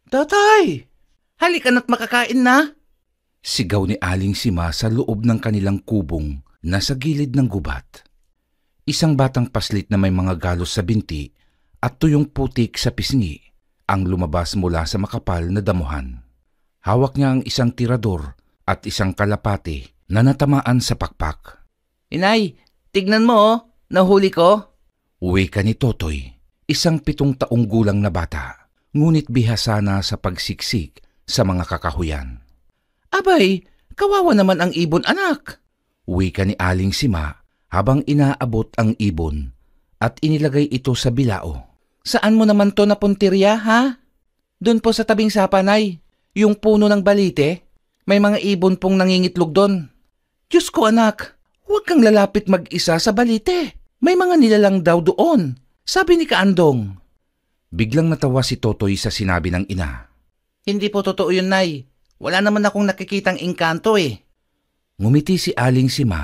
Tatay! Halika na't makakain na! Sigaw ni Aling Sima sa loob ng kanilang kubong na sa gilid ng gubat. Isang batang paslit na may mga galos sa binti at tuyong putik sa pisngi ang lumabas mula sa makapal na damuhan. Hawak niya ang isang tirador at isang kalapate na natamaan sa pakpak. Inay, tignan mo oh, nahuli ko. Wika ni Totoy, isang 7 taong gulang na bata, ngunit bihasa na sa pagsiksik sa mga kakahuyan. Abay, kawawa naman ang ibon anak. Wika ni Aling Sima habang inaabot ang ibon at inilagay ito sa bilao. Saan mo naman to napuntirya, ha? Doon po sa tabing sapanay, yung puno ng balite. May mga ibon pong nangingitlog doon. Diyos ko anak, huwag kang lalapit mag-isa sa balite. May mga nilalang daw doon, sabi ni Kaandong. Biglang natawa si Totoy sa sinabi ng ina. Hindi po totoo yun, Nay. Wala naman akong nakikitang engkanto eh. Ngumiti si Aling Sima,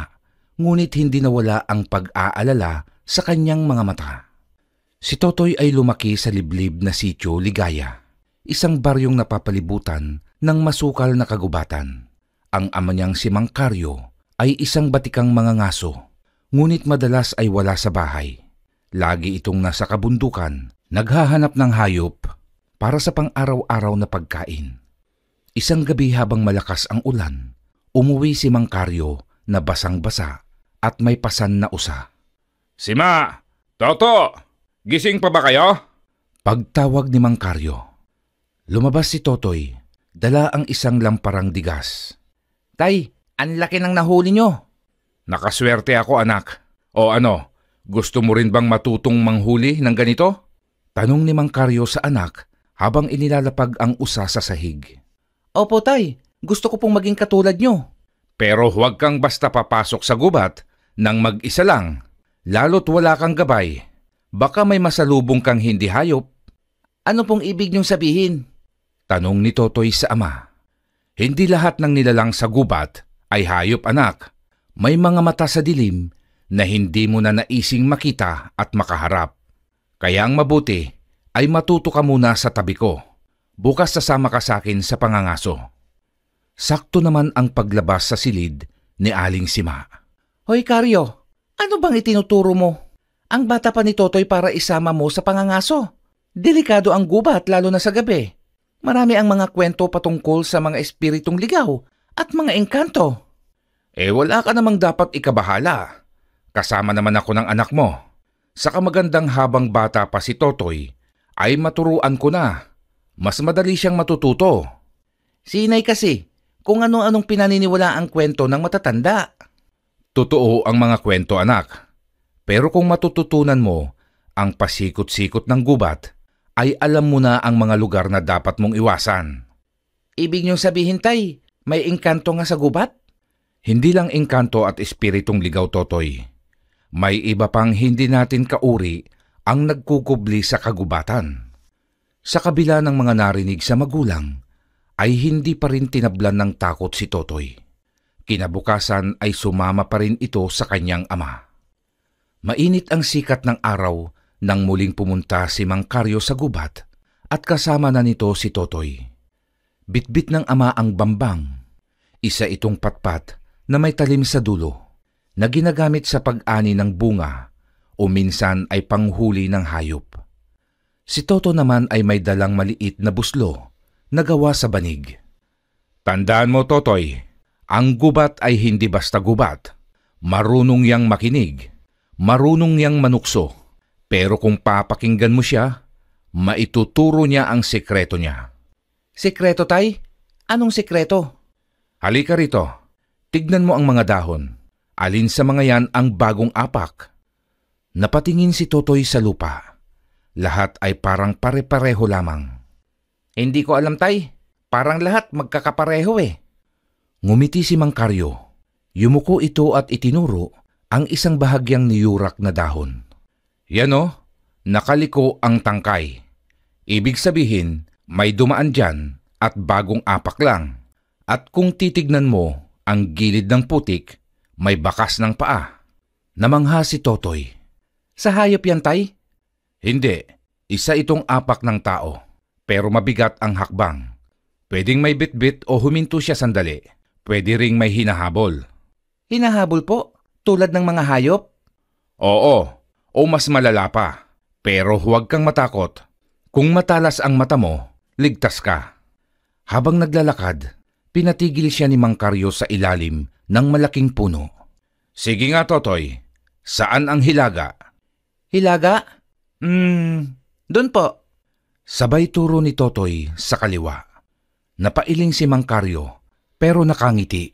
ngunit hindi nawala ang pag-aalala sa kanyang mga mata. Si Totoy ay lumaki sa liblib na sitio Ligaya, isang baryong napapalibutan ng masukal na kagubatan. Ang ama niyang si Mang Caryo ay isang batikang mangangaso, ngunit madalas ay wala sa bahay. Lagi itong nasa kabundukan, naghahanap ng hayop para sa pang-araw-araw na pagkain. Isang gabi habang malakas ang ulan, umuwi si Mang Caryo na basang-basa at may pasan na usa. Sima! Toto! Gising pa ba kayo? Pagtawag ni Mang Caryo. Lumabas si Totoy, dala ang isang lamparang digas. Tay, ang laki ng nahuli nyo. Nakaswerte ako anak. O ano, gusto mo rin bang matutong manghuli ng ganito? Tanong ni Mang Caryo sa anak habang inilalapag ang usa sa sahig. Opo tay, gusto ko pong maging katulad nyo. Pero huwag kang basta papasok sa gubat nang mag-isa lang, lalo't wala kang gabay. Baka may masalubong kang hindi hayop. Ano pong ibig niyong sabihin? Tanong ni Totoy sa ama. Hindi lahat ng nilalang sa gubat ay hayop anak. May mga mata sa dilim na hindi mo na naising makita at makaharap. Kaya ang mabuti ay matuto ka muna sa tabi ko. Bukas sasama ka sa akin sa pangangaso. Sakto naman ang paglabas sa silid ni Aling Sima. Hoy Caryo, ano bang itinuturo mo? Ang bata pa ni Totoy para isama mo sa pangangaso. Delikado ang gubat lalo na sa gabi. Marami ang mga kwento patungkol sa mga espiritong ligaw at mga engkanto. Wala ka namang dapat ikabahala. Kasama naman ako ng anak mo. Sa kamagandang habang bata pa si Totoy, ay maturuan ko na. Mas madali siyang matututo. Si Inay kasi, kung ano-anong pinaniniwala ang kwento ng matatanda. Totoo ang mga kwento anak. Pero kung matututunan mo ang pasikot-sikot ng gubat, ay alam mo na ang mga lugar na dapat mong iwasan. Ibig niyong sabihin tay, may engkanto nga sa gubat? Hindi lang engkanto at espiritong ligaw Totoy. May iba pang hindi natin kauri ang nagkukubli sa kagubatan. Sa kabila ng mga narinig sa magulang, ay hindi pa rin tinablan ng takot si Totoy. Kinabukasan ay sumama pa rin ito sa kanyang ama. Mainit ang sikat ng araw nang muling pumunta si Mang Caryo sa gubat at kasama na nito si Totoy. Bitbit ng ama ang bambang, isa itong patpat na may talim sa dulo na ginagamit sa pag-ani ng bunga o minsan ay panghuli ng hayop. Si Toto naman ay may dalang maliit na buslo na gawa sa banig. Tandaan mo Totoy, ang gubat ay hindi basta gubat. Marunong yang makinig, marunong yang manukso. Pero kung papakinggan mo siya, maituturo niya ang sekreto niya. Sekreto tay? Anong sekreto? Halika rito, tignan mo ang mga dahon. Alin sa mga yan ang bagong apak? Napatingin si Totoy sa lupa. Lahat ay parang pare-pareho lamang. Hindi ko alam tay, parang lahat magkakapareho eh. Ngumiti si Mang Caryo. Yumuko ito at itinuro ang isang bahagyang niyurak na dahon. Yan o, nakaliko ang tangkay. Ibig sabihin, may dumaan dyan at bagong apak lang. At kung titignan mo, ang gilid ng putik, may bakas ng paa. Namangha si Totoy. Sa hayop yan tay? Hindi, isa itong apak ng tao. pero mabigat ang hakbang. Pwedeng may bitbit o huminto siya sandali. Pwede ring may hinahabol. Hinahabol po? Tulad ng mga hayop? Oo, o mas malala pa. Pero huwag kang matakot. Kung matalas ang mata mo, ligtas ka. Habang naglalakad, pinatigil siya ni Mang Carlo sa ilalim ng malaking puno. Sige nga, Totoy. Saan ang hilaga? Hilaga? Doon po. Sabay turo ni Totoy sa kaliwa. Napailing si Mang Carlo, pero nakangiti.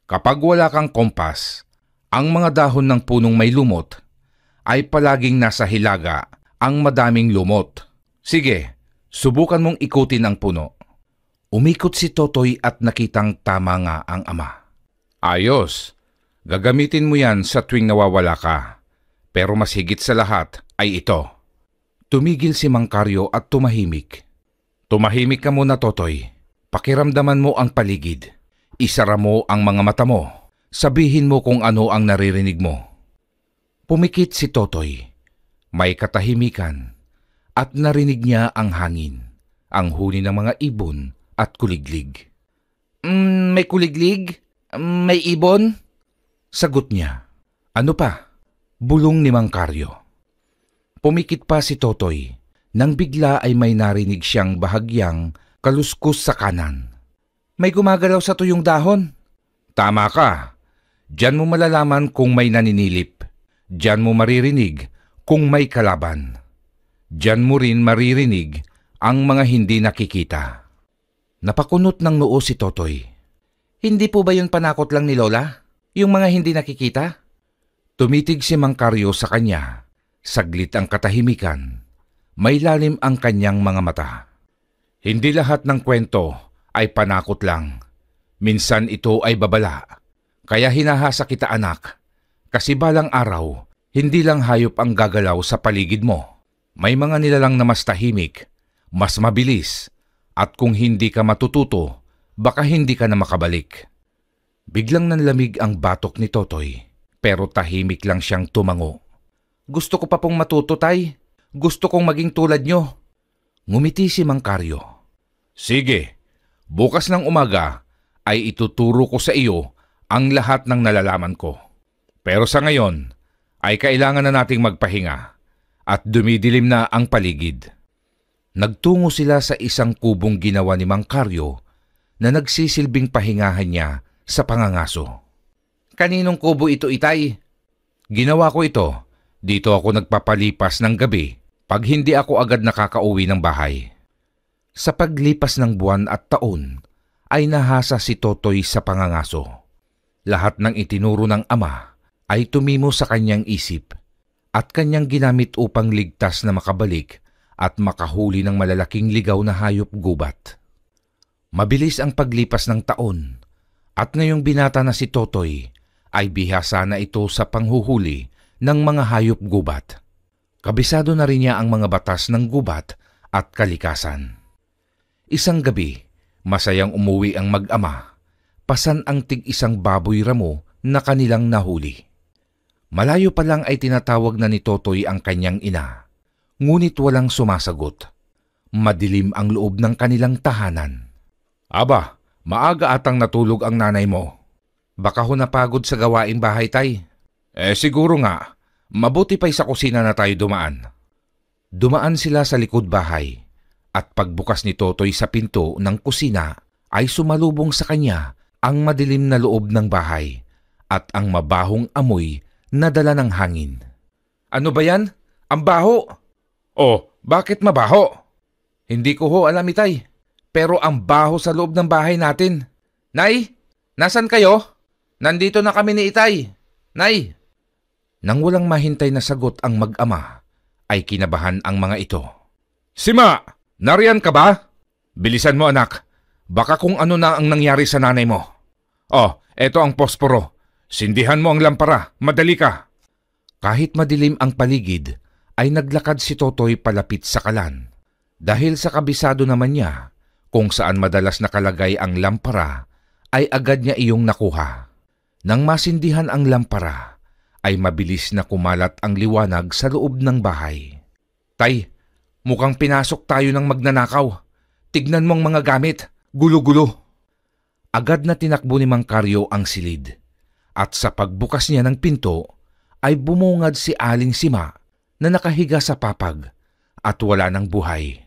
Kapag wala kang kompas, ang mga dahon ng punong may lumot ay palaging nasa hilaga ang madaming lumot. Sige, subukan mong ikutin ang puno. Umikot si Totoy at nakitang tama nga ang ama. Ayos, gagamitin mo yan sa tuwing nawawala ka. Pero mas higit sa lahat ay ito. Tumigil si Mang Carlo at tumahimik. Tumahimik ka muna, Totoy. Pakiramdaman mo ang paligid. Isara mo ang mga mata mo. Sabihin mo kung ano ang naririnig mo. Pumikit si Totoy. May katahimikan. At narinig niya ang hangin, ang huni ng mga ibon at kuliglig. May kuliglig? May ibon? Sagot niya. Ano pa? Bulong ni Mang Carlo. Pumikit pa si Totoy nang bigla ay may narinig siyang bahagyang kaluskus sa kanan. May gumagalaw sa tuyong dahon. Tama ka. Diyan mo malalaman kung may naninilip. Diyan mo maririnig kung may kalaban. Diyan mo rin maririnig ang mga hindi nakikita. Napakunot ng noo si Totoy. Hindi po ba yun panakot lang ni Lola? Yung mga hindi nakikita? Tumitig si Mang Carlo sa kanya. Saglit ang katahimikan. May lalim ang kanyang mga mata. Hindi lahat ng kwento ay panakot lang. Minsan ito ay babala. Kaya hinahasa kita, anak. Kasi balang araw, hindi lang hayop ang gagalaw sa paligid mo. May mga nilalang na mas tahimik, mas mabilis, at kung hindi ka matututo, baka hindi ka na makabalik. Biglang nanlamig ang batok ni Totoy, pero tahimik lang siyang tumango. Gusto ko pa pong matuto, Tay. Gusto kong maging tulad nyo. Ngumiti si Mang Carlo. Sige, bukas ng umaga ay ituturo ko sa iyo ang lahat ng nalalaman ko. Pero sa ngayon ay kailangan na nating magpahinga at dumidilim na ang paligid. Nagtungo sila sa isang kubong ginawa ni Mang Carlo na nagsisilbing pahingahan niya sa pangangaso. Kaninong kubo ito, Itay? Ginawa ko ito. Dito ako nagpapalipas ng gabi pag hindi ako agad nakakauwi ng bahay. Sa paglipas ng buwan at taon, ay nahasa si Totoy sa pangangaso. Lahat ng itinuro ng ama ay tumimo sa kanyang isip at kanyang ginamit upang ligtas na makabalik at makahuli ng malalaking ligaw na hayop gubat. Mabilis ang paglipas ng taon at ngayong binata na si Totoy ay bihasa na ito sa panghuhuli ng mga hayop gubat. Kabisado na rin niya ang mga batas ng gubat at kalikasan. Isang gabi, masayang umuwi ang mag-ama, pasan ang tig-isang baboy ramo na kanilang nahuli. Malayo pa lang ay tinatawag na ni Totoy ang kanyang ina, ngunit walang sumasagot. Madilim ang loob ng kanilang tahanan. Aba, maaga atang natulog ang nanay mo. Baka ho napagod sa gawaing bahay, Tay. Siguro nga, mabuti pa'y sa kusina na tayo dumaan. Dumaan sila sa likod bahay at pagbukas ni Totoy sa pinto ng kusina ay sumalubong sa kanya ang madilim na loob ng bahay at ang mabahong amoy na dala ng hangin. Ano ba yan? Ang baho! Oh, bakit mabaho? Hindi ko ho alam, Itay, pero ang baho sa loob ng bahay natin. Nay, nasan kayo? Nandito na kami ni Itay. Nay! Nang walang mahintay na sagot ang mag-ama, ay kinabahan ang mga ito. Sima! Nariyan ka ba? Bilisan mo, anak. Baka kung ano na ang nangyari sa nanay mo. Oh, eto ang posporo. Sindihan mo ang lampara. Madali ka. Kahit madilim ang paligid, ay naglakad si Totoy palapit sa kalan. Dahil sa kabisado naman niya, kung saan madalas nakalagay ang lampara, ay agad niya iyong nakuha. Nang masindihan ang lampara, ay mabilis na kumalat ang liwanag sa loob ng bahay. Tay, Mukhang pinasok tayo ng magnanakaw. Tignan mong mga gamit, gulo-gulo. Agad na tinakbo ni Mang Karyo ang silid. At sa pagbukas niya ng pinto, ay bumungad si Aling Sima na nakahiga sa papag at wala ng buhay.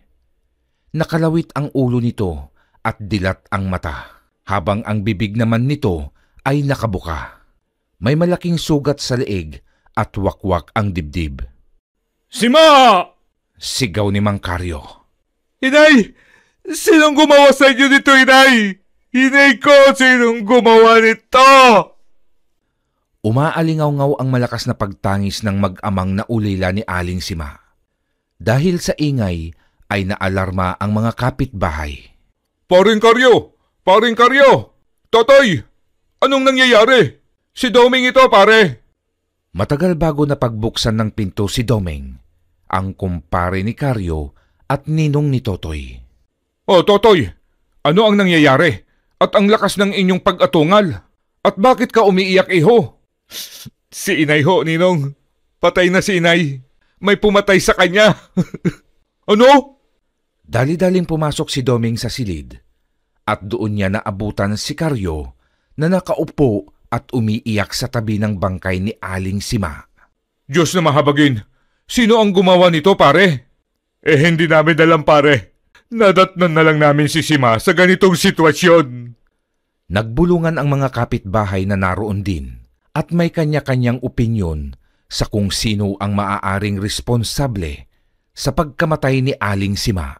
Nakalawit ang ulo nito at dilat ang mata, habang ang bibig naman nito ay nakabuka. May malaking sugat sa leeg at wakwak ang dibdib. Sima! Sigaw ni Mang Karyo. Inay! Sinong gumawa sa inyo nito, Inay? Inay ko, sinong gumawa nito? Umaalingaw-ngaw ang malakas na pagtangis ng mag-amang na ulila ni Aling Sima. Dahil sa ingay ay naalarma ang mga kapitbahay. Paring Karyo! Paring Karyo! Totoy! Anong nangyayari? Si Doming ito, pare! Matagal bago na pagbuksan ng pinto si Domeng, ang kumpare ni Karyo at ninong ni Totoy. Oh, Totoy! Ano ang nangyayari? At ang lakas ng inyong pag-atungal? At bakit ka umiiyak, iho? Si Inay ho, Ninong. Patay na si Inay. May pumatay sa kanya. Ano? Dali-daling pumasok si Domeng sa silid at doon niya naabutan si Karyo na nakaupo at umiiyak sa tabi ng bangkay ni Aling Sima. Diyos na mahabagin. Sino ang gumawa nito, pare? Hindi namin alam, pare. Nadatnan na lang namin si Sima sa ganitong sitwasyon. Nagbulungan ang mga kapitbahay na naroon din at may kanya-kanyang opinyon sa kung sino ang maaaring responsable sa pagkamatay ni Aling Sima.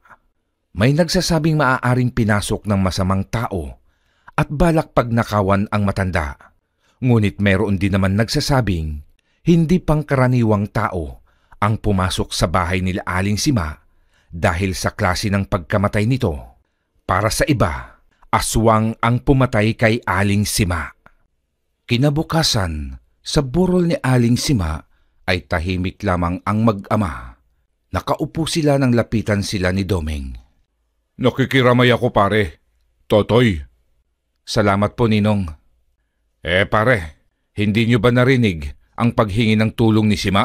May nagsasabing maaaring pinasok ng masamang tao at balak pagnakawan ang matanda. Ngunit meron din naman nagsasabing hindi pangkaraniwang tao ang pumasok sa bahay nila Aling Sima dahil sa klase ng pagkamatay nito. Para sa iba, aswang ang pumatay kay Aling Sima. Kinabukasan, sa burol ni Aling Sima ay tahimik lamang ang mag-ama. Nakaupo sila nang lapitan sila ni Domeng. Nakikiramay ako, pare. Totoy. Salamat po, Ninong. Pare, hindi nyo ba narinig ang paghingi ng tulong ni Sima?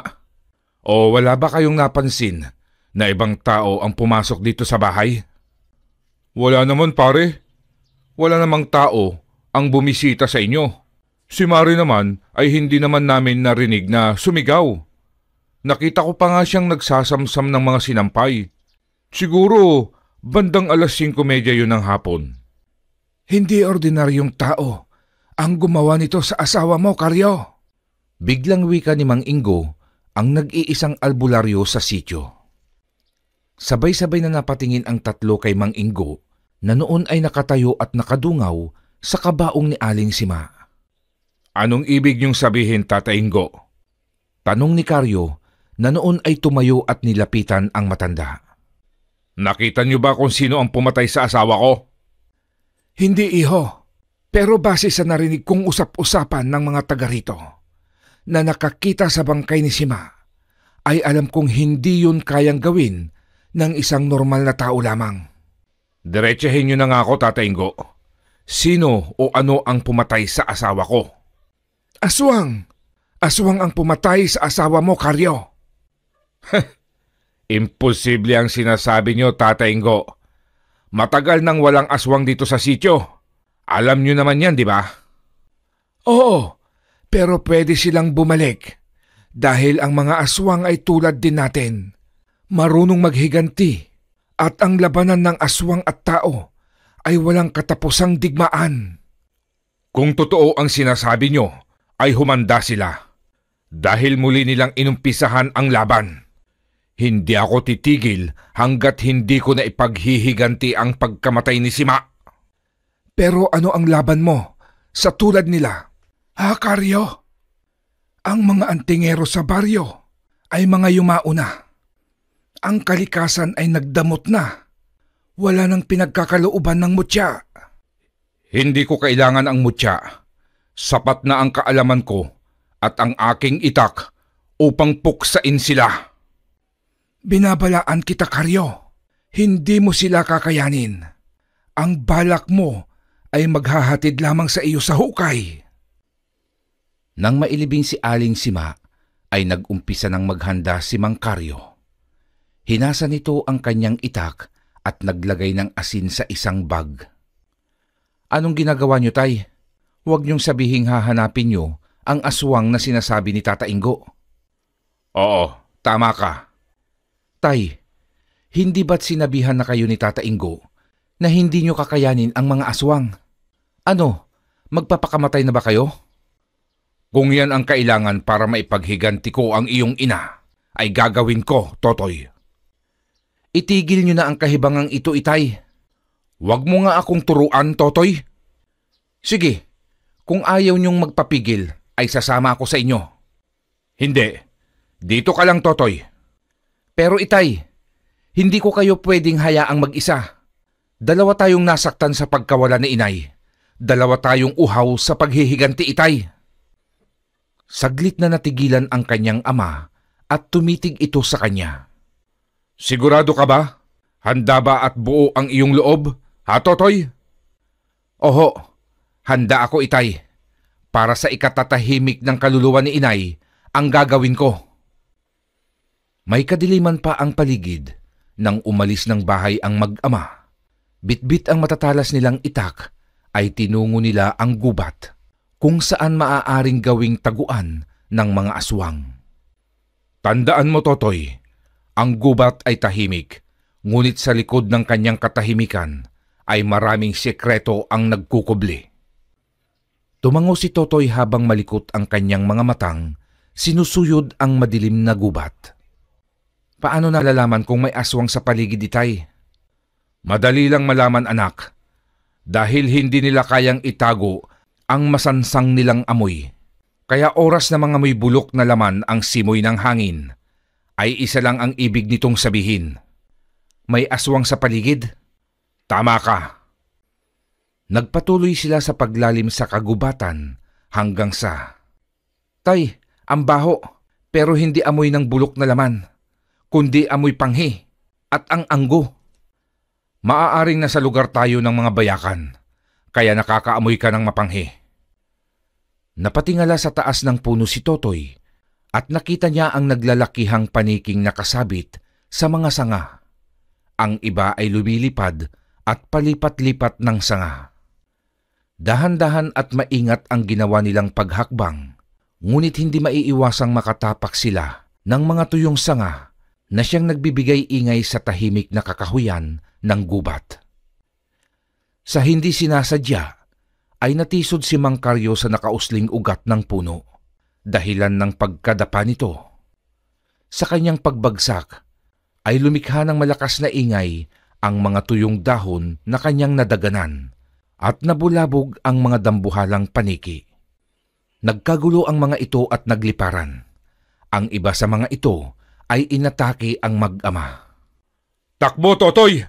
O wala ba kayong napansin na ibang tao ang pumasok dito sa bahay? Wala naman, pare. Wala namang tao ang bumisita sa inyo. Si Mari naman ay hindi naman namin narinig na sumigaw. Nakita ko pa nga siyang nagsasamsam ng mga sinampay. Siguro bandang 5:30 yun ng hapon. Hindi ordinaryong tao ang gumawa nito sa asawa mo, Karyo. Biglang wika ni Mang Ingo ang nag-iisang albularyo sa sityo. Sabay-sabay na napatingin ang tatlo kay Mang Ingo na noon ay nakatayo at nakadungaw sa kabaong ni Aling Sima. Anong ibig niyong sabihin, Tata Ingo? Tanong ni Karyo na noon ay tumayo at nilapitan ang matanda. Nakita niyo ba kung sino ang pumatay sa asawa ko? Hindi, iho. Pero base sa narinig kong usap-usapan ng mga taga rito na nakakita sa bangkay ni Sima, ay alam kong hindi yun kayang gawin ng isang normal na tao lamang. Diretsahin niyo na nga ako, Tata Ingo. Sino o ano ang pumatay sa asawa ko? Aswang! Aswang ang pumatay sa asawa mo, Karyo. Imposible ang sinasabi niyo, Tata Ingo. Matagal nang walang aswang dito sa sityo. Alam niyo naman yan, di ba? Oo, pero pwede silang bumalik dahil ang mga aswang ay tulad din natin. Marunong maghiganti at ang labanan ng aswang at tao ay walang katapusang digmaan. Kung totoo ang sinasabi niyo, ay humanda sila. Dahil muli nilang inumpisahan ang laban. Hindi ako titigil hanggat hindi ko na ipaghihiganti ang pagkamatay ni Sima. Pero ano ang laban mo sa tulad nila? Ha, Karyo? Ang mga antingero sa baryo ay mga yumauna. Ang kalikasan ay nagdamot na. Wala nang pinagkakalooban ng mutya. Hindi ko kailangan ang mutya. Sapat na ang kaalaman ko at ang aking itak upang puksain sila. Binabalaan kita, Karyo. Hindi mo sila kakayanin. Ang balak mo ay maghahatid lamang sa iyo sa hukay. Nang mailibing si Aling Sima, ay nag-umpisa ng maghanda si Mang Karyo. Hinasa nito ang kanyang itak at naglagay ng asin sa isang bag. Anong ginagawa niyo, Tay? Huwag niyong sabihing hahanapin niyo ang aswang na sinasabi ni Tata Ingo. Oo, tama ka. Tay, hindi ba't sinabihan na kayo ni Tata Ingo na hindi niyo kakayanin ang mga aswang? Ano, magpapakamatay na ba kayo? Kung yan ang kailangan para maipaghiganti ko ang iyong ina, ay gagawin ko, Totoy. Itigil niyo na ang kahibangang ito, Itay. Huwag mo nga akong turuan, Totoy. Sige, kung ayaw niyong magpapigil, ay sasama ako sa inyo. Hindi, dito ka lang, Totoy. Pero Itay, hindi ko kayo pwedeng hayaang mag-isa. Dalawa tayong nasaktan sa pagkawala ni Inay. Dalawa tayong uhaw sa paghihiganti, Itay. Saglit na natigilan ang kanyang ama at tumitig ito sa kanya. Sigurado ka ba? Handa ba at buo ang iyong loob, ha, Totoy? Oho, handa ako, Itay. Para sa ikatatahimik ng kaluluwa ni Inay, ang gagawin ko. May kadiliman pa ang paligid nang umalis ng bahay ang mag-ama. Bitbit ang matatalas nilang itak ay tinungo nila ang gubat kung saan maaaring gawing taguan ng mga aswang. Tandaan mo, Totoy, ang gubat ay tahimik, ngunit sa likod ng kanyang katahimikan ay maraming sekreto ang nagkukubli. Tumango si Totoy habang malikot ang kanyang mga matang, sinusuyod ang madilim na gubat. Paano nalalaman kung may aswang sa paligid, Itay? Madali lang malaman, anak. Dahil hindi nila kayang itago ang masansang nilang amoy. Kaya oras na mga may bulok na laman ang simoy ng hangin, ay isa lang ang ibig nitong sabihin. May aswang sa paligid? Tama ka. Nagpatuloy sila sa paglalim sa kagubatan hanggang sa... Tay, ang baho, pero hindi amoy ng bulok na laman, kundi amoy panghi at ang anggo. Maaaring nasa lugar tayo ng mga bayakan, kaya nakakaamoy ka ng mapanghi. Napatingala sa taas ng puno si Totoy at nakita niya ang naglalakihang paniking nakasabit sa mga sanga. Ang iba ay lumilipad at palipat-lipat ng sanga. Dahan-dahan at maingat ang ginawa nilang paghakbang, ngunit hindi maiiwasang makatapak sila ng mga tuyong sanga na siyang nagbibigay ingay sa tahimik na kakahuyan ng gubat. Sa hindi sinasadya, ay natisod si Mang Caryo sa nakausling ugat ng puno, dahilan ng pagkadapa nito. Sa kanyang pagbagsak, ay lumikha ng malakas na ingay ang mga tuyong dahon na kanyang nadaganan at nabulabog ang mga dambuhalang paniki. Nagkagulo ang mga ito at nagliparan. Ang iba sa mga ito ay inatake ang mag-ama. Takbo, Totoy!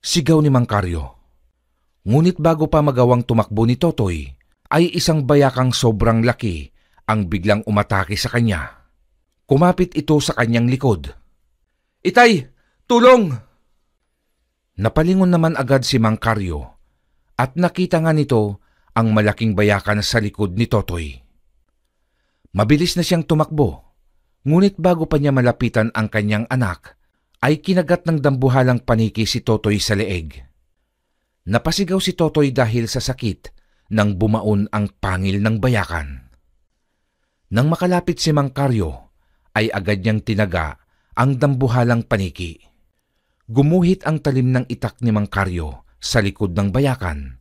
Sigaw ni Mang Caryo. Ngunit bago pa magawang tumakbo ni Totoy, ay isang bayakang sobrang laki ang biglang umatake sa kanya. Kumapit ito sa kanyang likod. Itay! Tulong! Napalingon naman agad si Mang Caryo at nakita nga nito ang malaking bayakan sa likod ni Totoy. Mabilis na siyang tumakbo, ngunit bago pa niya malapitan ang kanyang anak, ay kinagat ng dambuhalang paniki si Totoy sa leeg. Napasigaw si Totoy dahil sa sakit nang bumaon ang pangil ng bayakan. Nang makalapit si Mang Caryo, ay agad niyang tinaga ang dambuhalang paniki. Gumuhit ang talim ng itak ni Mang Caryo sa likod ng bayakan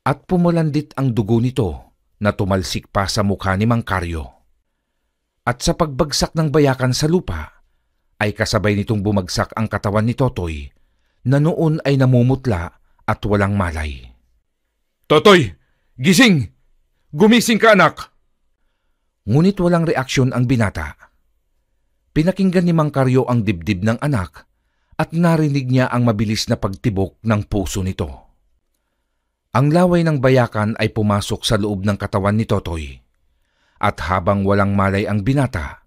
at pumulandit ang dugo nito na tumalsik pa sa mukha ni Mang Caryo. At sa pagbagsak ng bayakan sa lupa, ay kasabay nitong bumagsak ang katawan ni Totoy na noon ay namumutla at walang malay. Totoy! Gising! Gumising ka, anak! Ngunit walang reaksyon ang binata. Pinakinggan ni Mang Caryo ang dibdib ng anak at narinig niya ang mabilis na pagtibok ng puso nito. Ang laway ng bayakan ay pumasok sa loob ng katawan ni Totoy. At habang walang malay ang binata,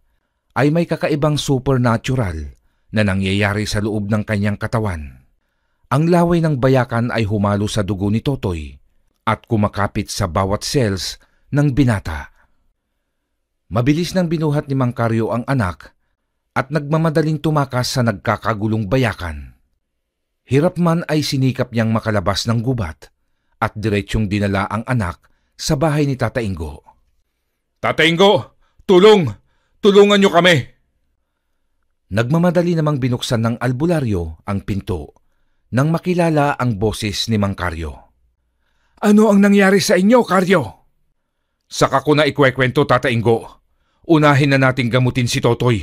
ay may kakaibang supernatural na nangyayari sa loob ng kanyang katawan. Ang laway ng bayakan ay humalo sa dugo ni Totoy at kumakapit sa bawat cells ng binata. Mabilis nang binuhat ni Mang Caryo ang anak at nagmamadaling tumakas sa nagkakagulong bayakan. Hirap man ay sinikap niyang makalabas ng gubat at diretsyong dinala ang anak sa bahay ni Tata Ingo. Tata Ingo, tulong! Tulungan niyo kami! Nagmamadali namang binuksan ng albularyo ang pinto nang makilala ang boses ni Mang Karyo. Ano ang nangyari sa inyo, Karyo? Saka ko na ikwekwento, Tata Ingo. Unahin na nating gamutin si Totoy.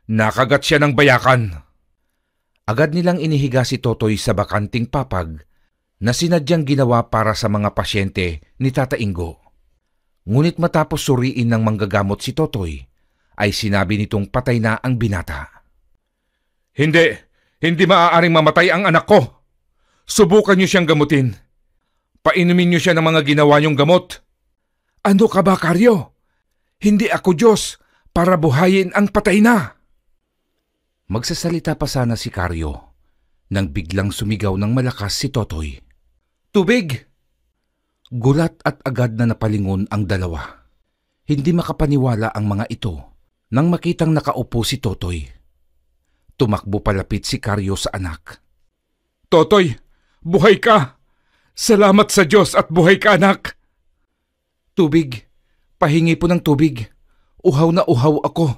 Nakagat siya ng bayakan. Agad nilang inihiga si Totoy sa bakanting papag na sinadyang ginawa para sa mga pasyente ni Tata Ingo. Ngunit matapos suriin ng manggagamot si Totoy, ay sinabi nitong patay na ang binata. Hindi maaaring mamatay ang anak ko. Subukan niyo siyang gamutin. Painumin niyo siya ng mga ginawa niyong gamot. Ano ka ba, Karyo? Hindi ako Diyos para buhayin ang patay na. Magsasalita pa sana si Karyo nang biglang sumigaw ng malakas si Totoy. Tubig! Gulat at agad na napalingon ang dalawa. Hindi makapaniwala ang mga ito nang makitang nakaupo si Totoy. Tumakbo palapit si Karyo sa anak. Totoy, buhay ka! Salamat sa Diyos at buhay ka, anak! Tubig, pahingi po ng tubig. Uhaw na uhaw ako.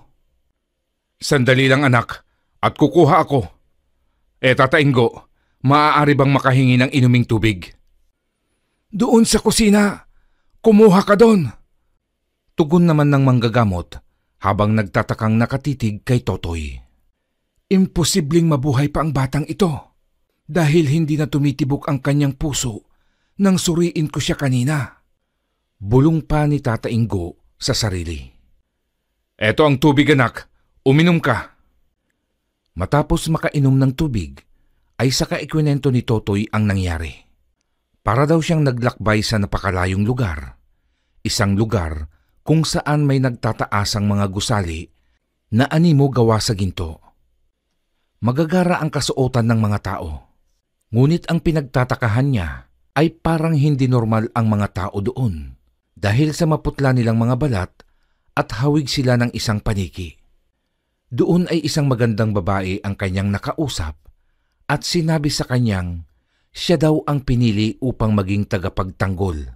Sandali lang, anak, at kukuha ako. Tata Ingo, maaari bang makahingi ng inuming tubig? Doon sa kusina. Kumuha ka doon. Tugon naman ng manggagamot habang nagtatakang nakatitig kay Totoy. Imposibleng mabuhay pa ang batang ito dahil hindi na tumitibok ang kanyang puso nang suriin ko siya kanina. Bulong pa ni Tata Ingo sa sarili. Eto ang tubig, anak. Uminom ka. Matapos makainom ng tubig, ay saka ikwinento ni Totoy ang nangyari. Para daw siyang naglakbay sa napakalayong lugar. Isang lugar kung saan may nagtataasang mga gusali na animo gawa sa ginto. Magagara ang kasuotan ng mga tao. Ngunit ang pinagtatakahan niya ay parang hindi normal ang mga tao doon dahil sa maputla nilang mga balat at hawig sila ng isang paniki. Doon ay isang magandang babae ang kanyang nakausap at sinabi sa kanyang siya daw ang pinili upang maging tagapagtanggol.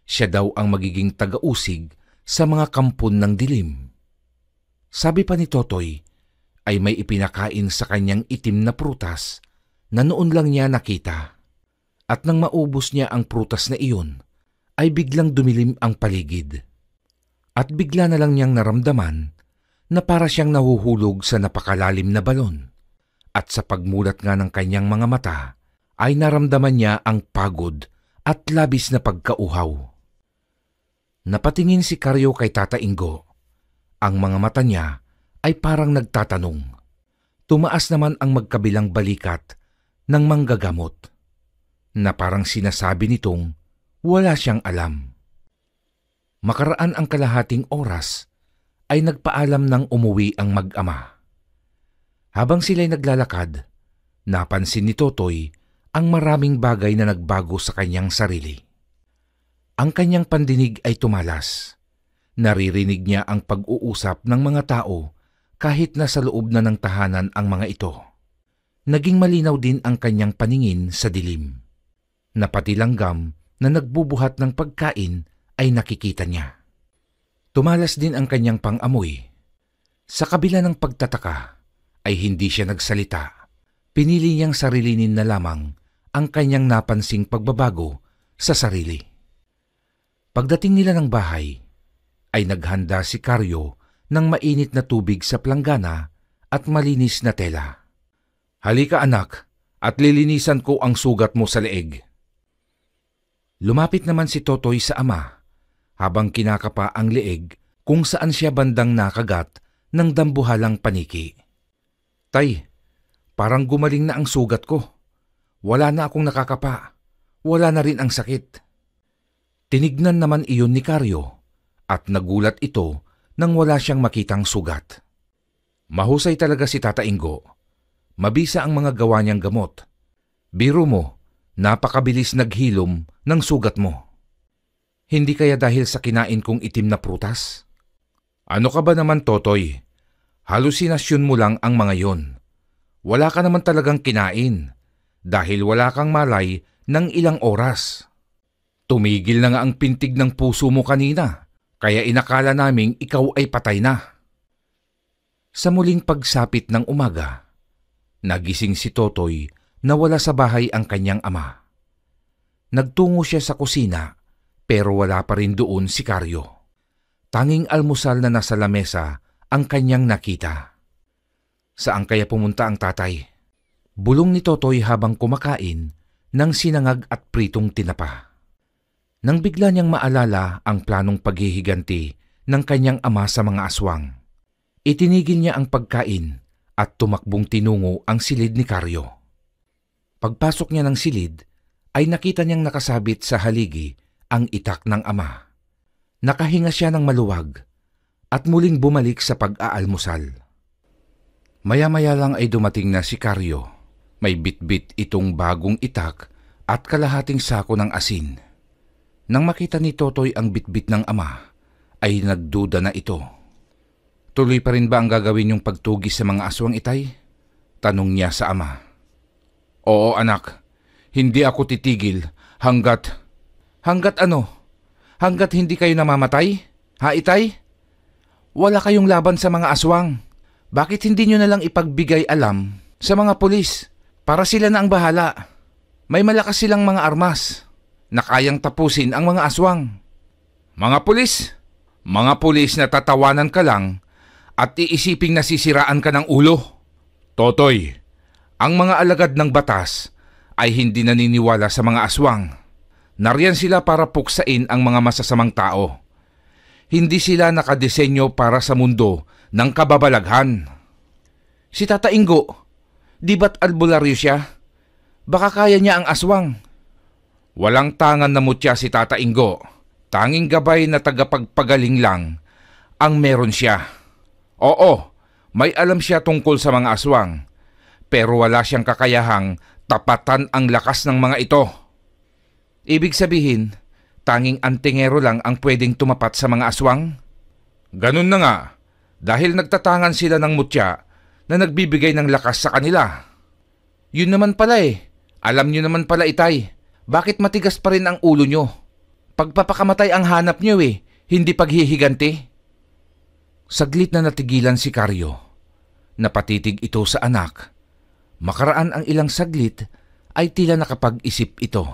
Siya daw ang magiging tagausig sa mga kampon ng dilim. Sabi pa ni Totoy ay may ipinakain sa kanyang itim na prutas na noon lang niya nakita. At nang maubos niya ang prutas na iyon, ay biglang dumilim ang paligid. At bigla na lang niyang naramdaman na para siyang nahuhulog sa napakalalim na balon. At sa pagmulat nga ng kanyang mga mata, ay naramdaman niya ang pagod at labis na pagkauhaw. Napatingin si Karyo kay Tata Ingo. Ang mga mata niya ay parang nagtatanong. Tumaas naman ang magkabilang balikat ng manggagamot na parang sinasabi nitong wala siyang alam. Makaraan ang kalahating oras ay nagpaalam ng umuwi ang mag-ama. Habang sila'y naglalakad, napansin ni Totoy ang maraming bagay na nagbago sa kanyang sarili. Ang kanyang pandinig ay tumalas. Naririnig niya ang pag-uusap ng mga tao kahit nasa loob na ng tahanan ang mga ito. Naging malinaw din ang kanyang paningin sa dilim. Na pati langgam na nagbubuhat ng pagkain ay nakikita niya. Tumalas din ang kanyang pang-amoy. Sa kabila ng pagtataka ay hindi siya nagsalita. Pinili niyang sarilinin na lamang ang kanyang napansing pagbabago sa sarili. Pagdating nila ng bahay, ay naghanda si Karyo ng mainit na tubig sa planggana at malinis na tela. Halika anak, at lilinisan ko ang sugat mo sa leeg. Lumapit naman si Totoy sa ama habang kinakapa ang leeg kung saan siya bandang nakagat ng dambuhalang paniki. Tay, parang gumaling na ang sugat ko. Wala na akong nakakapa. Wala na rin ang sakit. Tinignan naman iyon ni Karyo at nagulat ito nang wala siyang makitang sugat. Mahusay talaga si Tata Ingo. Mabisa ang mga gawa niyang gamot. Biro mo, napakabilis naghilom ng sugat mo. Hindi kaya dahil sa kinain kong itim na prutas? Ano ka ba naman, Totoy? Halusinasyon mo lang ang mga yon. Wala ka naman talagang kinain dahil wala kang malay ng ilang oras. Tumigil na nga ang pintig ng puso mo kanina, kaya inakala naming ikaw ay patay na. Sa muling pagsapit ng umaga, nagising si Totoy na wala sa bahay ang kanyang ama. Nagtungo siya sa kusina pero wala pa rin doon si Karyo. Tanging almusal na nasa lamesa ang kanyang nakita. Saan kaya pumunta ang tatay? Bulong ni Totoy habang kumakain ng sinangag at pritong tinapa. Nang bigla niyang maalala ang planong paghihiganti ng kanyang ama sa mga aswang, itinigil niya ang pagkain at tumakbong tinungo ang silid ni Karyo. Pagpasok niya ng silid ay nakita niyang nakasabit sa haligi ang itak ng ama. Nakahinga siya ng maluwag at muling bumalik sa pag-aalmusal. Maya-maya lang ay dumating na si Karyo. May bitbit itong bagong itak at kalahating sako ng asin. Nang makita ni Totoy ang bitbit ng ama, ay nagduda na ito. Tuloy pa rin ba ang gagawin yung pagtugis sa mga aswang, itay? Tanong niya sa ama. Oo anak, hindi ako titigil hanggat... Hanggat ano? Hanggat hindi kayo namamatay? Ha itay? Wala kayong laban sa mga aswang. Bakit hindi nyo na lang ipagbigay alam sa mga pulis para sila na ang bahala? May malakas silang mga armas na kayang tapusin ang mga aswang. Mga pulis na tatawanan ka lang at iisiping nasisiraan ka ng ulo. Totoy, ang mga alagad ng batas ay hindi naniniwala sa mga aswang. Nariyan sila para puksain ang mga masasamang tao. Hindi sila nakadesenyo para sa mundo ng kababalaghan. Si Tata Ingo, di ba't albularyo siya? Baka kaya niya ang aswang. Walang tangan na mutya si Tata Ingo. Tanging gabay na tagapagpagaling lang ang meron siya. Oo, may alam siya tungkol sa mga aswang. Pero wala siyang kakayahang tapatan ang lakas ng mga ito. Ibig sabihin, tanging antingero lang ang pwedeng tumapat sa mga aswang? Ganun na nga, dahil nagtatangan sila ng mutya na nagbibigay ng lakas sa kanila. Yun naman pala eh. Alam nyo naman pala itay. Bakit matigas pa rin ang ulo nyo? Pagpapakamatay ang hanap nyo eh, hindi paghihiganti. Saglit na natigilan si Karyo. Napatitig ito sa anak. Makaraan ang ilang saglit ay tila nakapag-isip ito.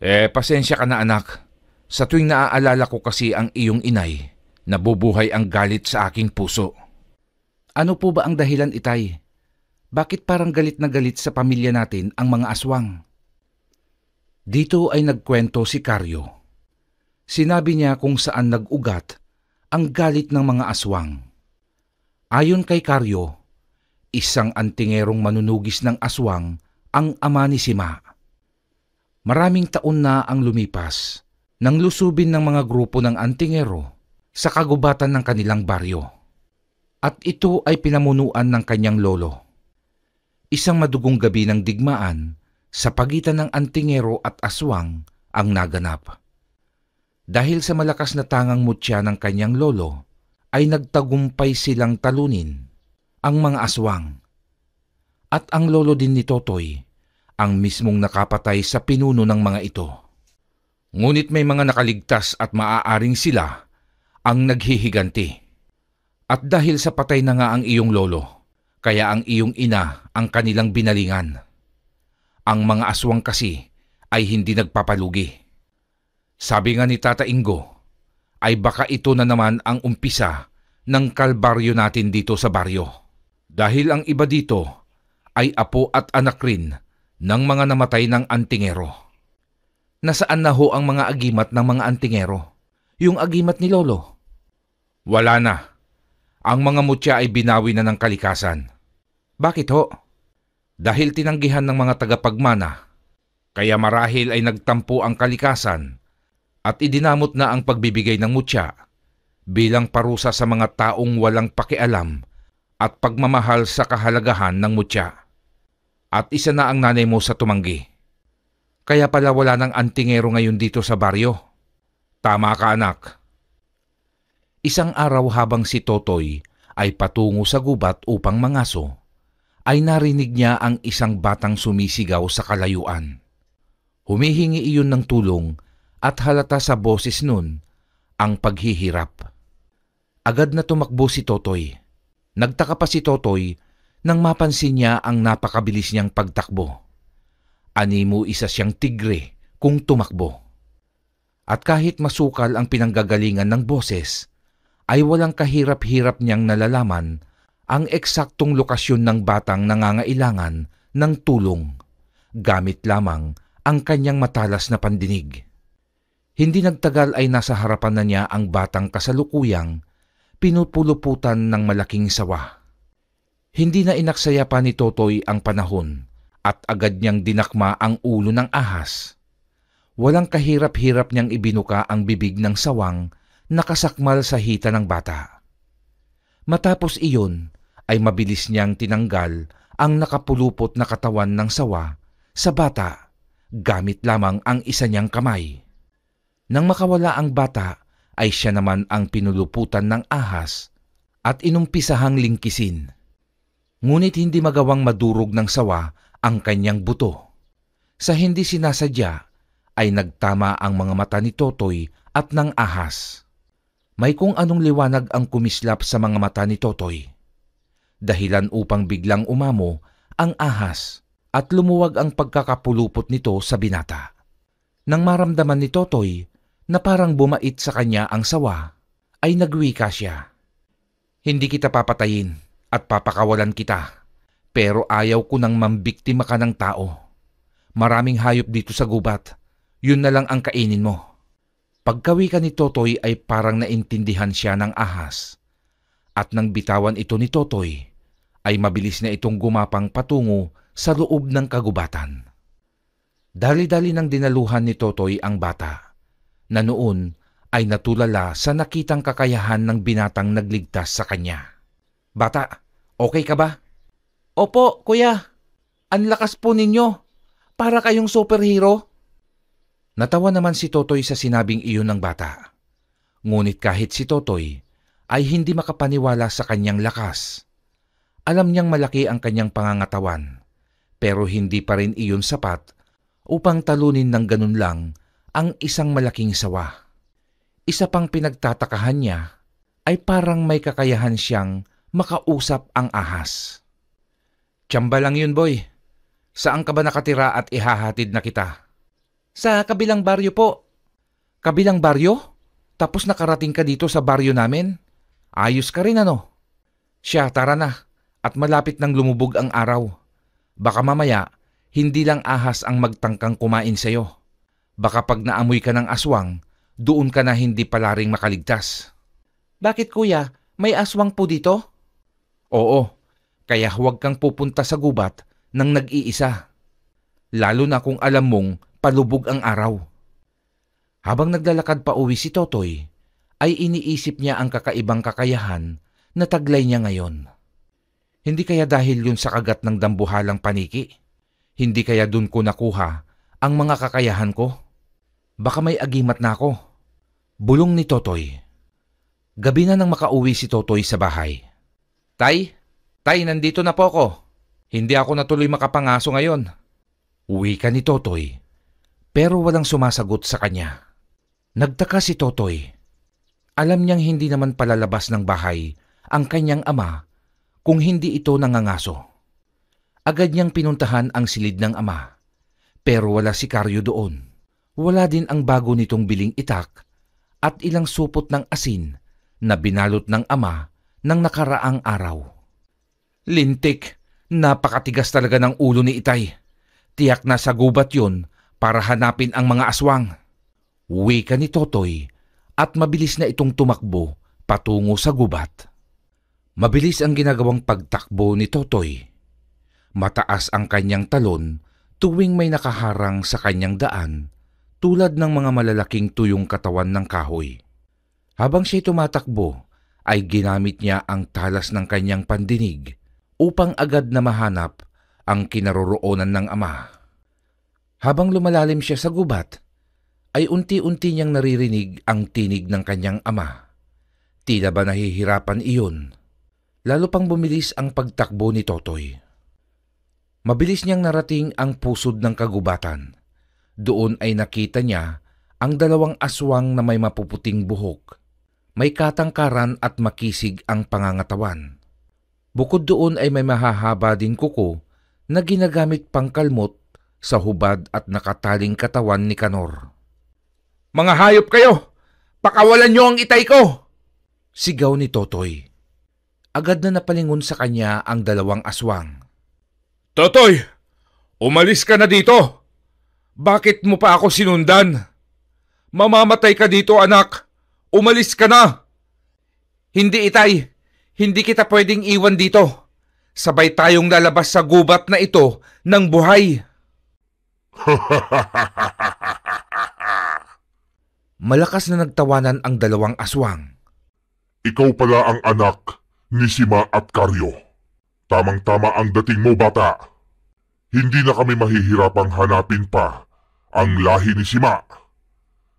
Pasensya ka na anak. Sa tuwing naaalala ko kasi ang iyong inay, nabubuhay ang galit sa aking puso. Ano po ba ang dahilan itay? Bakit parang galit na galit sa pamilya natin ang mga aswang? Dito ay nagkwento si Karyo. Sinabi niya kung saan nag-ugat ang galit ng mga aswang. Ayon kay Karyo, isang antingerong manunugis ng aswang ang ama ni Sima. Maraming taon na ang lumipas nang lusubin ng mga grupo ng antingero sa kagubatan ng kanilang baryo. At ito ay pinamunuan ng kanyang lolo. Isang madugong gabi ng digmaan sa pagitan ng antingero at aswang ang naganap. Dahil sa malakas na tangang mutya ng kanyang lolo, ay nagtagumpay silang talunin ang mga aswang. At ang lolo din ni Totoy, ang mismong nakapatay sa pinuno ng mga ito. Ngunit may mga nakaligtas at maaaring sila ang naghihiganti. At dahil sa patay na nga ang iyong lolo, kaya ang iyong ina ang kanilang binalingan. Ang mga aswang kasi ay hindi nagpapalugi. Sabi nga ni Tata Ingo, ay baka ito na naman ang umpisa ng kalbaryo natin dito sa baryo. Dahil ang iba dito ay apo at anak rin ng mga namatay ng antingero. Nasaan na ho ang mga agimat ng mga antingero? Yung agimat ni Lolo? Wala na. Ang mga mutya ay binawi na ng kalikasan. Bakit ho? Dahil tinanggihan ng mga tagapagmana, kaya marahil ay nagtampo ang kalikasan at idinamot na ang pagbibigay ng mutya bilang parusa sa mga taong walang pakialam at pagmamahal sa kahalagahan ng mutya. At isa na ang nanay mo sa tumanggi. Kaya pala wala ng antingero ngayon dito sa baryo. Tama ka anak. Isang araw habang si Totoy ay patungo sa gubat upang mangaso, ay narinig niya ang isang batang sumisigaw sa kalayuan. Humihingi iyon ng tulong at halata sa boses nun ang paghihirap. Agad na tumakbo si Totoy. Nagtaka pa si Totoy nang mapansin niya ang napakabilis niyang pagtakbo. Animo isa siyang tigre kung tumakbo. At kahit masukal ang pinanggagalingan ng boses, ay walang kahirap-hirap niyang nalalaman ang eksaktong lokasyon ng batang nangangailangan ng tulong, gamit lamang ang kanyang matalas na pandinig. Hindi nagtagal ay nasa harapan na niya ang batang kasalukuyang pinupuluputan ng malaking sawa. Hindi na inaksaya pa ni Totoy ang panahon at agad niyang dinakma ang ulo ng ahas. Walang kahirap-hirap niyang ibinuka ang bibig ng sawang nakasakmal sa hita ng bata. Matapos iyon ay mabilis niyang tinanggal ang nakapulupot na katawan ng sawa sa bata gamit lamang ang isa niyang kamay. Nang makawala ang bata ay siya naman ang pinuluputan ng ahas at inumpisahang lingkisin. Ngunit hindi magawang madurog ng sawa ang kanyang buto. Sa hindi sinasadya ay nagtama ang mga mata ni Totoy at ng ahas. May kung anong liwanag ang kumislap sa mga mata ni Totoy. Dahilan upang biglang umamo ang ahas at lumuwag ang pagkakapulupot nito sa binata. Nang maramdaman ni Totoy na parang bumait sa kanya ang sawa, ay nagwika siya. Hindi kita papatayin at papakawalan kita, pero ayaw ko nang mambiktima ka ng tao. Maraming hayop dito sa gubat, yun na lang ang kainin mo. Pagkawika ni Totoy ay parang naintindihan siya ng ahas. At nang bitawan ito ni Totoy, ay mabilis na itong gumapang patungo sa loob ng kagubatan. Dali-dali nang dinaluhan ni Totoy ang bata, na noon ay natulala sa nakitang kakayahan ng binatang nagligtas sa kanya. Bata, okay ka ba? Opo, kuya. Ang lakas po ninyo. Para kayong superhero. Natawa naman si Totoy sa sinabing iyon ng bata. Ngunit kahit si Totoy ay hindi makapaniwala sa kanyang lakas. Alam niyang malaki ang kanyang pangangatawan, pero hindi pa rin iyon sapat upang talunin ng ganun lang ang isang malaking sawa. Isa pang pinagtatakahan niya ay parang may kakayahan siyang makausap ang ahas. Tsamba lang yun, boy. Saan ka ba nakatira at ihahatid na kita? Sa kabilang baryo po. Kabilang baryo? Tapos nakarating ka dito sa baryo namin? Ayos ka rin ano? Siya, tara na. At malapit nang lumubog ang araw. Baka mamaya, hindi lang ahas ang magtangkang kumain sa'yo. Baka pag naamoy ka ng aswang, doon ka na hindi palaring makaligtas. Bakit kuya? May aswang po dito? Oo, kaya huwag kang pupunta sa gubat nang nag-iisa. Lalo na kung alam mong palubog ang araw. Habang naglalakad pa uwi si Totoy, ay iniisip niya ang kakaibang kakayahan na taglay niya ngayon. Hindi kaya dahil yun sa kagat ng dambuhalang paniki? Hindi kaya dun ko nakuha ang mga kakayahan ko? Baka may agimat na ako. Bulong ni Totoy. Gabi na nang makauwi si Totoy sa bahay. Tay, nandito na po ako. Hindi ako natuloy makapangaso ngayon. Uwi ka ni Totoy, pero walang sumasagot sa kanya. Nagtaka si Totoy. Alam niyang hindi naman palalabas ng bahay ang kanyang ama kung hindi ito nangangaso. Agad niyang pinuntahan ang silid ng ama, pero wala si Karyo doon. Wala din ang bago nitong biling itak at ilang supot ng asin na binalot ng ama ng nakaraang araw. Lintik, napakatigas talaga ng ulo ni Itay. Tiyak na sa gubat yun para hanapin ang mga aswang. Wika ni Totoy at mabilis na itong tumakbo patungo sa gubat. Mabilis ang ginagawang pagtakbo ni Totoy. Mataas ang kanyang talon tuwing may nakaharang sa kanyang daan tulad ng mga malalaking tuyong katawan ng kahoy. Habang siya'y tumatakbo ay ginamit niya ang talas ng kanyang pandinig upang agad na mahanap ang kinaroroonan ng ama. Habang lumalalim siya sa gubat, ay unti-unti niyang naririnig ang tinig ng kanyang ama. Tila ba nahihirapan iyon? Lalo pang bumilis ang pagtakbo ni Totoy. Mabilis niyang narating ang pusod ng kagubatan. Doon ay nakita niya ang dalawang aswang na may mapuputing buhok. May katangkaran at makisig ang pangangatawan. Bukod doon ay may mahahaba din kuko na ginagamit pang kalmot sa hubad at nakataling katawan ni Kanor. Mga hayop kayo! Pakawalan niyo ang itay ko! Sigaw ni Totoy. Agad na napalingon sa kanya ang dalawang aswang. Totoy! Umalis ka na dito! Bakit mo pa ako sinundan? Mamamatay ka dito, anak! Umalis ka na! Hindi, Itay. Hindi kita pwedeng iwan dito. Sabay tayong lalabas sa gubat na ito ng buhay. Malakas na nagtawanan ang dalawang aswang. Ikaw pala ang anak ni Sima at Karyo. Tamang-tama ang dating mo, bata. Hindi na kami mahihirapang hanapin pa ang lahi ni Sima.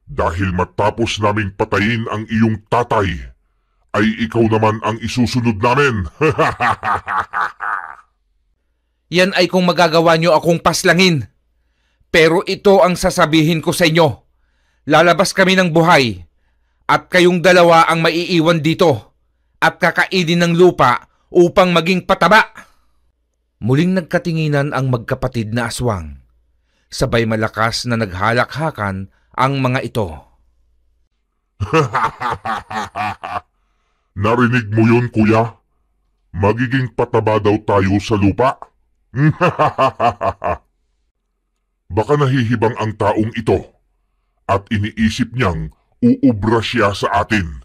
Dahil matapos naming patayin ang iyong tatay, ay ikaw naman ang isusunod namin. Yan ay kung magagawa nyo akong paslangin. Pero ito ang sasabihin ko sa inyo. Lalabas kami ng buhay at kayong dalawa ang maiiwan dito at kakainin ng lupa upang maging pataba. Muling nagkatinginan ang magkapatid na aswang. Sabay malakas na naghalakhakan ang mga ito. Narinig mo yun, kuya? Magiging pataba daw tayo sa lupa? Baka nahihibang ang taong ito at iniisip niyang uubra siya sa atin.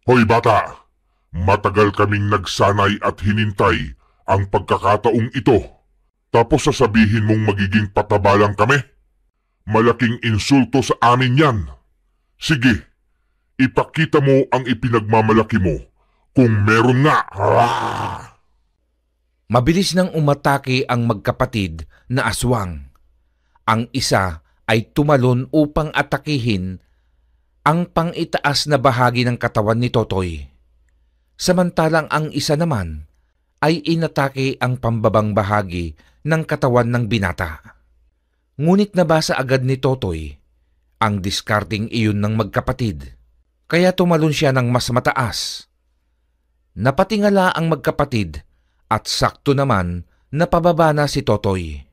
Hoy bata, matagal kaming nagsanay at hinintay ang pagkakataong ito. Tapos sasabihin mong magiging pataba lang kami? Malaking insulto sa amin yan. Sige, ipakita mo ang ipinagmamalaki mo kung meron nga. Mabilis nang umatake ang magkapatid na aswang. Ang isa ay tumalon upang atakihin ang pang-itaas na bahagi ng katawan ni Totoy. Samantalang ang isa naman ay inatake ang pambabang bahagi ng katawan ng binata. Ngunit nabasa agad ni Totoy ang diskarting iyon ng magkapatid, kaya tumalon siya ng mas mataas. Napatingala ang magkapatid at sakto naman napababa na si Totoy.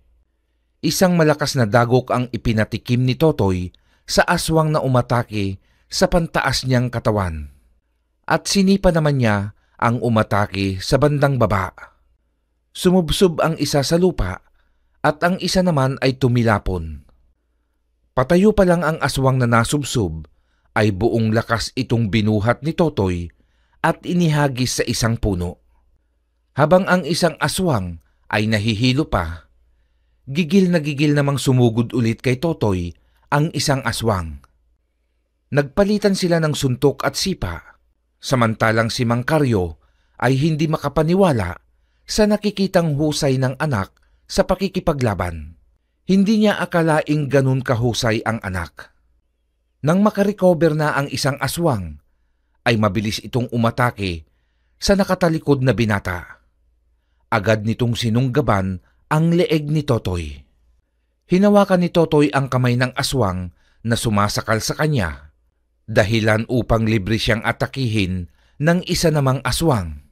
Isang malakas na dagok ang ipinatikim ni Totoy sa aswang na umatake sa pantaas niyang katawan. At sinipa naman niya ang umatake sa bandang baba. Sumubsob ang isa sa lupa at ang isa naman ay tumilapon. Patayo pa lang ang aswang na nasubsob ay buong lakas itong binuhat ni Totoy at inihagis sa isang puno. Habang ang isang aswang ay nahihilo pa, gigil namang sumugod ulit kay Totoy ang isang aswang. Nagpalitan sila ng suntok at sipa, samantalang si Mang Karyo ay hindi makapaniwala sa nakikitang husay ng anak sa pakikipaglaban. Hindi niya akalaing ganun kahusay ang anak. Nang makarecover na ang isang aswang, ay mabilis itong umatake sa nakatalikod na binata. Agad nitong sinunggaban ang leeg ni Totoy. Hinawakan ni Totoy ang kamay ng aswang na sumasakal sa kanya, dahilan upang libre siyang atakihin ng isa namang aswang.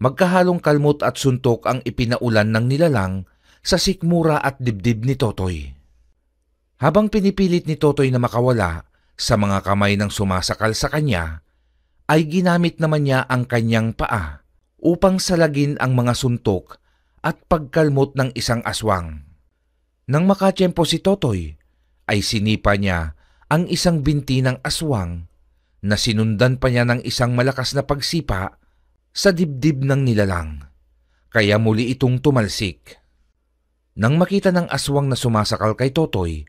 Magkahalong kalmot at suntok ang ipinaulan ng nilalang sa sikmura at dibdib ni Totoy. Habang pinipilit ni Totoy na makawala sa mga kamay ng sumasakal sa kanya, ay ginamit naman niya ang kanyang paa upang salagin ang mga suntok at pagkalmot ng isang aswang. Nang makatiyempo si Totoy, ay sinipa niya ang isang binti ng aswang na sinundan pa niya ng isang malakas na pagsipa sa dibdib ng nilalang, kaya muli itong tumalsik. Nang makita ng aswang na sumasakal kay Totoy,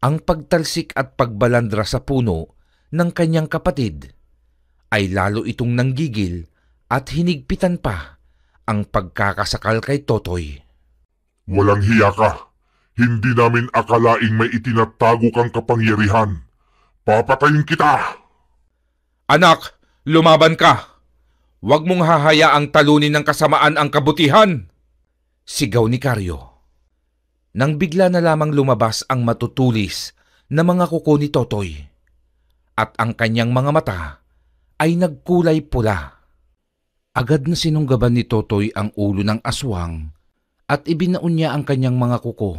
ang pagtalsik at pagbalandra sa puno ng kanyang kapatid, ay lalo itong nanggigil at hinigpitan pa ang pagkakasakal kay Totoy. Walang hiya ka. Hindi namin akalaing may itinatago kang kapangyarihan. Papatayin kita! Anak, Lumaban ka! Huwag mong hahayaang talunin ng kasamaan ang kabutihan! Sigaw ni Karyo. Nang bigla na lamang lumabas ang matutulis na mga kuko ni Totoy at ang kanyang mga mata ay nagkulay pula. Agad na sinunggaban ni Totoy ang ulo ng aswang at ibinaon niya ang kanyang mga kuko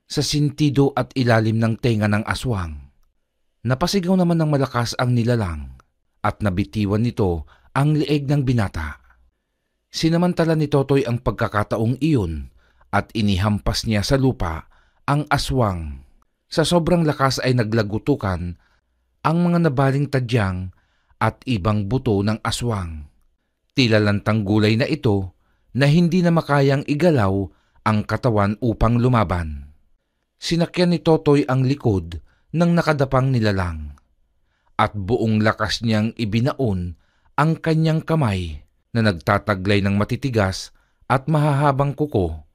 sa sintido at ilalim ng tenga ng aswang. Napasigaw naman ng malakas ang nilalang at nabitiwan nito ang leeg ng binata. Sinamantala ni Totoy ang pagkakataong iyon at inihampas niya sa lupa ang aswang. Sa sobrang lakas ay naglagutukan ang mga nabaling tadyang at ibang buto ng aswang. Tila lantang gulay na ito na hindi na makayang igalaw ang katawan upang lumaban. Sinakyan ni Totoy ang likod ng nakadapang nilalang at buong lakas niyang ibinaon ang kanyang kamay na nagtataglay ng matitigas at mahahabang kuko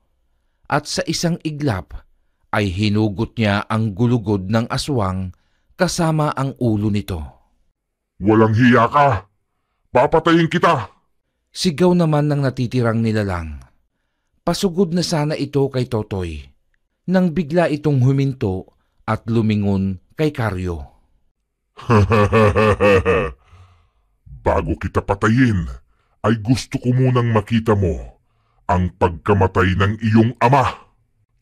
at sa isang iglap ay hinugot niya ang gulugod ng aswang kasama ang ulo nito. Walang hiya ka! Papatayin kita! Sigaw naman ng natitirang nilalang. Pasugod na sana ito kay Totoy nang bigla itong huminto at lumingon kay Karyo. Bago kita patayin, ay gusto ko munang makita mo ang pagkamatay ng iyong ama.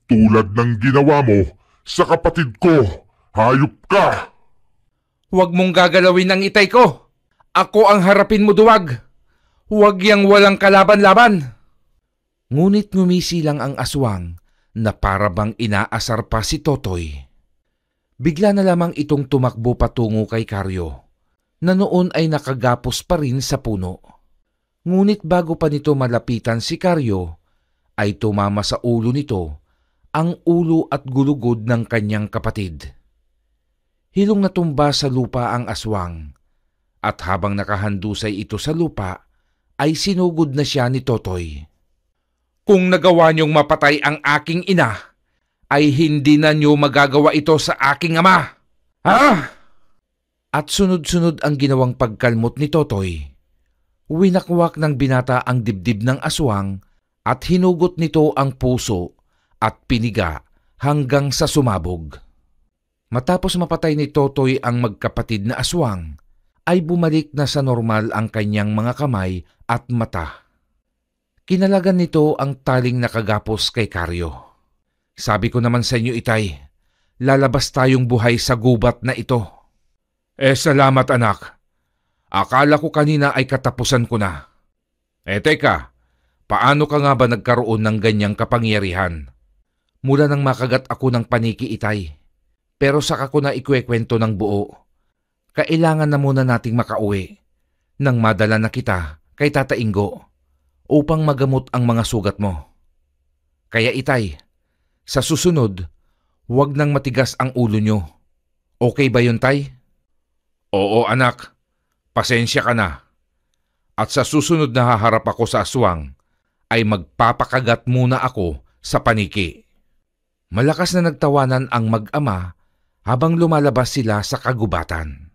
Tulad ng ginawa mo sa kapatid ko, hayop ka! Huwag mong gagalawin ang itay ko! Ako ang harapin mo, duwag! Huwag yang walang kalaban-laban! Ngunit ngumisi lang ang aswang na para bang inaasar pa si Totoy. Bigla na lamang itong tumakbo patungo kay Karyo, na noon ay nakagapos pa rin sa puno. Ngunit bago pa nito malapitan si Karyo, ay tumama sa ulo nito ang ulo at gulugod ng kanyang kapatid. Hilong natumba sa lupa ang aswang, at habang nakahandusay ito sa lupa, ay sinugod na siya ni Totoy. Kung nagawa niyong mapatay ang aking ina, ay hindi na niyo magagawa ito sa aking ama. Ha? At sunod-sunod ang ginawang pagkalmot ni Totoy. Winakwak ng binata ang dibdib ng aswang at hinugot nito ang puso at piniga hanggang sa sumabog. Matapos mapatay ni Totoy ang magkapatid na aswang, ay bumalik na sa normal ang kanyang mga kamay at mata. Kinalagan nito ang taling nakagapos kay Karyo. Sabi ko naman sa inyo, itay, lalabas tayong buhay sa gubat na ito. Salamat anak. Akala ko kanina ay katapusan ko na. Teka, paano ka nga ba nagkaroon ng ganyang kapangyarihan? Mula nang makagat ako ng paniki, itay. Pero saka ko na ikwekwento ng buo. Kailangan na muna nating makauwi nang madala na kita kay Tata Ingo upang magamot ang mga sugat mo. Kaya itay, sa susunod, huwag nang matigas ang ulo nyo. Okay ba yun, tay? Oo anak, pasensya ka na. At sa susunod na haharap ako sa aswang, ay magpapakagat muna ako sa paniki. Malakas na nagtawanan ang mag-ama habang lumalabas sila sa kagubatan.